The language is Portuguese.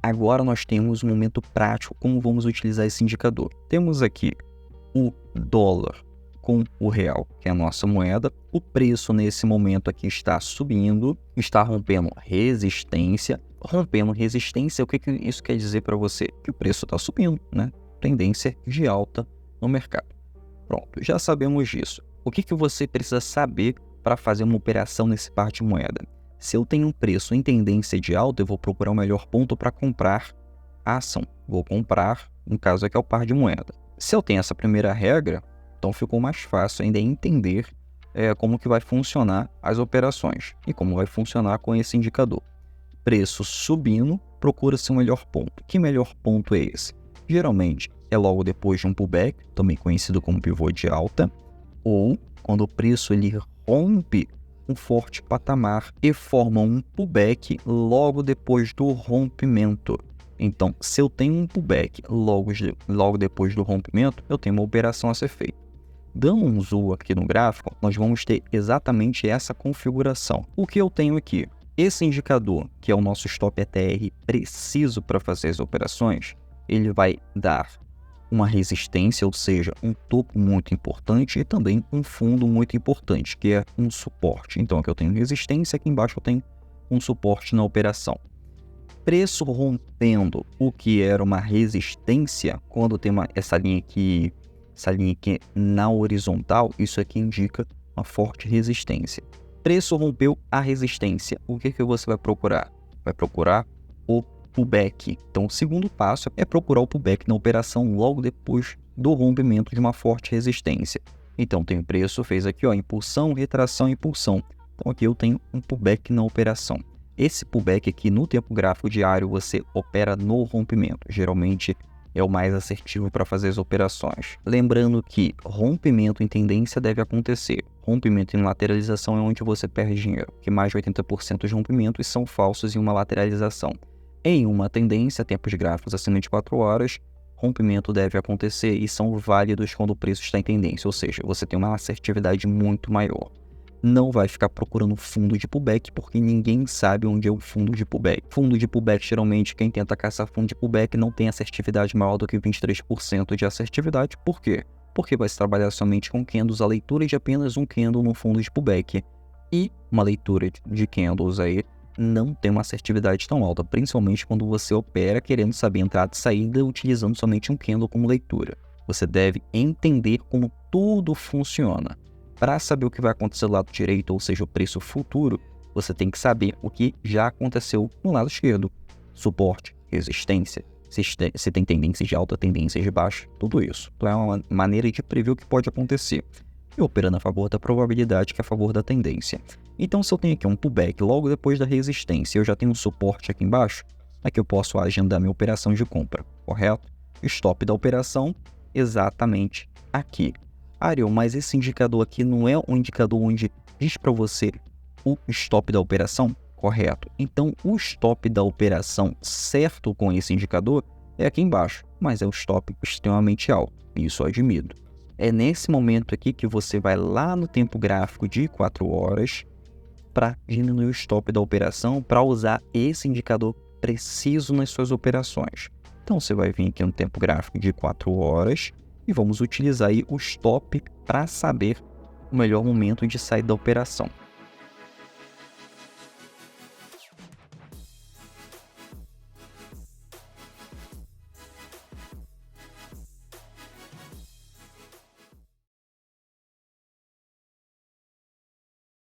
Agora nós temos um momento prático, como vamos utilizar esse indicador. Temos aqui o dólar com o real, que é a nossa moeda. O preço nesse momento aqui está subindo, está rompendo resistência. Rompendo resistência, o que isso quer dizer para você? Que o preço está subindo, né? Tendência de alta no mercado. Pronto, já sabemos disso. O que você precisa saber para fazer uma operação nesse par de moeda? Se eu tenho um preço em tendência de alta, eu vou procurar o melhor ponto para comprar a ação. Vou comprar, no caso aqui é o par de moeda. Se eu tenho essa primeira regra, então ficou mais fácil ainda entender como que vai funcionar as operações e como vai funcionar com esse indicador. Preço subindo, procura-se um melhor ponto. Que melhor ponto é esse? Geralmente é logo depois de um pullback, também conhecido como pivô de alta, ou quando o preço ele rompe um forte patamar e forma um pullback logo depois do rompimento. Então, se eu tenho um pullback logo depois do rompimento, eu tenho uma operação a ser feita. Dando um zoom aqui no gráfico, nós vamos ter exatamente essa configuração. O que eu tenho aqui? Esse indicador, que é o nosso stop ETR preciso para fazer as operações, ele vai dar uma resistência, ou seja, um topo muito importante e também um fundo muito importante, que é um suporte. Então, aqui eu tenho resistência, aqui embaixo eu tenho um suporte na operação. Preço rompendo o que era uma resistência, quando tem essa linha aqui na horizontal, isso aqui indica uma forte resistência. Preço rompeu a resistência, o que você vai procurar? Vai procurar o pullback. Então, o segundo passo é procurar o pullback na operação logo depois do rompimento de uma forte resistência. Então, tem o preço, fez aqui, ó, impulsão, retração, impulsão. Então, aqui eu tenho um pullback na operação. Esse pullback aqui no tempo gráfico diário, você opera no rompimento. Geralmente é o mais assertivo para fazer as operações. Lembrando que rompimento em tendência deve acontecer. Rompimento em lateralização é onde você perde dinheiro, que mais de 80% de rompimentos são falsos em uma lateralização. Em uma tendência, tempos gráficos acima de 4 horas, rompimento deve acontecer e são válidos quando o preço está em tendência, ou seja, você tem uma assertividade muito maior. Não vai ficar procurando fundo de pullback, porque ninguém sabe onde é o fundo de pullback. Fundo de pullback, geralmente, quem tenta caçar fundo de pullback não tem assertividade maior do que 23% de assertividade. Por quê? Porque vai se trabalhar somente com candles, a leitura de apenas um candle no fundo de pullback. E uma leitura de candles aí não tem uma assertividade tão alta, principalmente quando você opera querendo saber entrada e saída utilizando somente um candle como leitura. Você deve entender como tudo funciona. Para saber o que vai acontecer do lado direito, ou seja, o preço futuro, você tem que saber o que já aconteceu no lado esquerdo. Suporte, resistência, se tem tendências de alta, tendências de baixa, tudo isso. Então é uma maneira de prever o que pode acontecer. E operando a favor da probabilidade, que é a favor da tendência. Então, se eu tenho aqui um pullback logo depois da resistência, eu já tenho um suporte aqui embaixo, aqui eu posso agendar minha operação de compra, correto? Stop da operação, exatamente aqui. Ariel, mas esse indicador aqui não é um indicador onde diz para você o stop da operação? Correto. Então, o stop da operação certo com esse indicador é aqui embaixo, mas é um stop extremamente alto. Isso eu admito. É nesse momento aqui que você vai lá no tempo gráfico de 4 horas para diminuir o stop da operação, para usar esse indicador preciso nas suas operações. Então, você vai vir aqui no tempo gráfico de 4 horas e vamos utilizar aí o stop para saber o melhor momento de sair da operação.